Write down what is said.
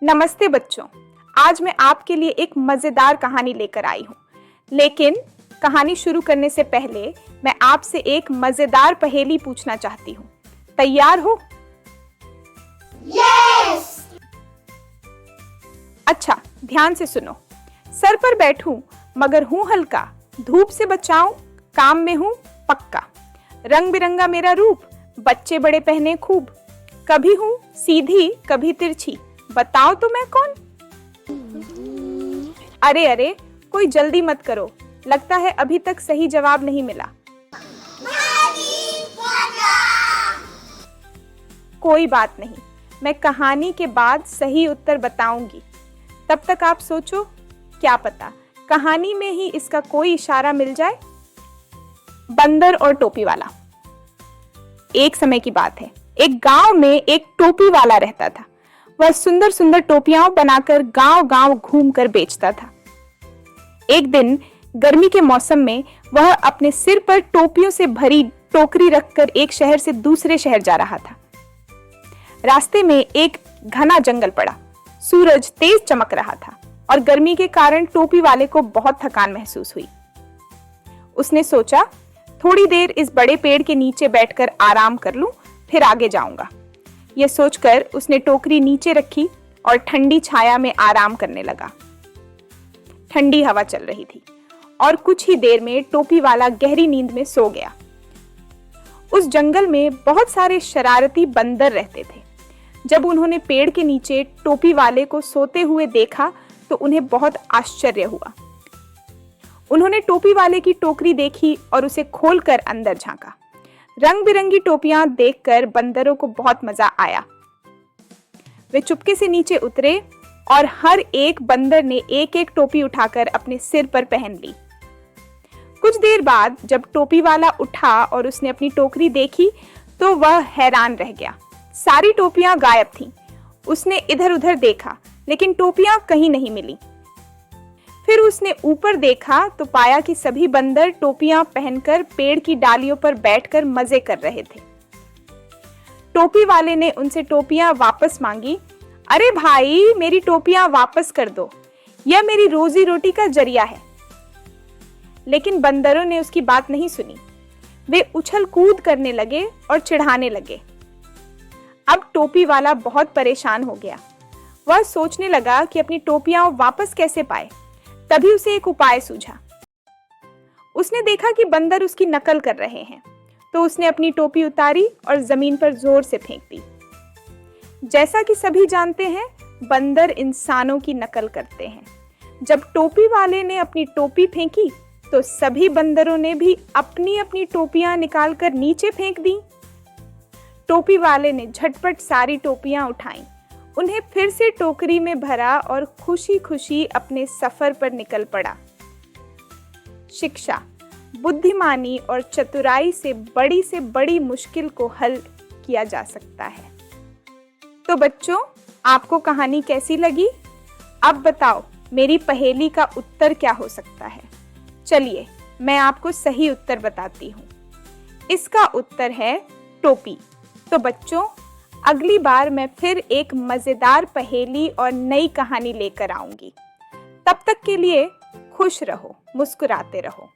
नमस्ते बच्चों, आज मैं आपके लिए एक मजेदार कहानी लेकर आई हूँ। लेकिन कहानी शुरू करने से पहले मैं आपसे एक मजेदार पहेली पूछना चाहती हूँ। तैयार हो? Yes! अच्छा, ध्यान से सुनो। सर पर बैठूं मगर हूँ हल्का, धूप से बचाऊं काम में हूँ पक्का। रंग बिरंगा मेरा रूप, बच्चे बड़े पहने खूब। कभी हूँ सीधी कभी तिरछी, बताओ तो मैं कौन? अरे अरे, कोई जल्दी मत करो, लगता है अभी तक सही जवाब नहीं मिला। कोई बात नहीं, मैं कहानी के बाद सही उत्तर बताऊंगी। तब तक आप सोचो, क्या पता कहानी में ही इसका कोई इशारा मिल जाए। बंदर और टोपी वाला। एक समय की बात है, एक गांव में एक टोपी वाला रहता था। वह सुंदर सुंदर टोपियां बनाकर गांव-गांव घूमकर बेचता था। एक दिन गर्मी के मौसम में वह अपने सिर पर टोपियों से भरी टोकरी रखकर एक शहर से दूसरे शहर जा रहा था। रास्ते में एक घना जंगल पड़ा। सूरज तेज चमक रहा था और गर्मी के कारण टोपी वाले को बहुत थकान महसूस हुई। उसने सोचा, थोड़ी देर इस बड़े पेड़ के नीचे बैठकर आराम कर लूं, फिर आगे जाऊंगा। यह सोचकर उसने टोकरी नीचे रखी और ठंडी छाया में आराम करने लगा। ठंडी हवा चल रही थी और कुछ ही देर में टोपी वाला गहरी नींद में सो गया। उस जंगल में बहुत सारे शरारती बंदर रहते थे। जब उन्होंने पेड़ के नीचे टोपी वाले को सोते हुए देखा तो उन्हें बहुत आश्चर्य हुआ। उन्होंने टोपी वाले की टोकरी देखी और उसे खोलकर अंदर झांका। रंग बिरंगी टोपियां देखकर बंदरों को बहुत मजा आया। वे चुपके से नीचे उतरे और हर एक बंदर ने एक एक टोपी उठाकर अपने सिर पर पहन ली। कुछ देर बाद जब टोपी वाला उठा और उसने अपनी टोकरी देखी तो वह हैरान रह गया। सारी टोपियां गायब थीं। उसने इधर उधर देखा लेकिन टोपियां कहीं नहीं मिली। फिर उसने ऊपर देखा तो पाया कि सभी बंदर टोपियां पहनकर पेड़ की डालियों पर बैठकर मजे कर रहे थे। टोपी वाले ने उनसे टोपियां वापस मांगी। अरे भाई, मेरी टोपियां वापस कर दो, यह मेरी रोजी रोटी का जरिया है। लेकिन बंदरों ने उसकी बात नहीं सुनी। वे उछल कूद करने लगे और चिढ़ाने लगे। अब टोपी वाला बहुत परेशान हो गया। वह सोचने लगा कि अपनी टोपियां वापस कैसे पाए। तभी उसे एक उपाय सूझा। उसने देखा कि बंदर उसकी नकल कर रहे हैं, तो उसने अपनी टोपी उतारी और जमीन पर जोर से फेंक दी। जैसा कि सभी जानते हैं, बंदर इंसानों की नकल करते हैं। जब टोपी वाले ने अपनी टोपी फेंकी तो सभी बंदरों ने भी अपनी अपनी टोपियां निकालकर नीचे फेंक दी। टोपी वाले ने झटपट सारी टोपियां उठाईं, उन्हें फिर से टोकरी में भरा और खुशी खुशी अपने सफर पर निकल पड़ा। शिक्षा, बुद्धिमानी और चतुराई से बड़ी मुश्किल को हल किया जा सकता है। तो बच्चों, आपको कहानी कैसी लगी? अब बताओ, मेरी पहेली का उत्तर क्या हो सकता है? चलिए, मैं आपको सही उत्तर बताती हूँ। इसका उत्तर है टोपी। तो बच्चों, अगली बार मैं फिर एक मजेदार पहेली और नई कहानी लेकर आऊंगी। तब तक के लिए खुश रहो, मुस्कुराते रहो।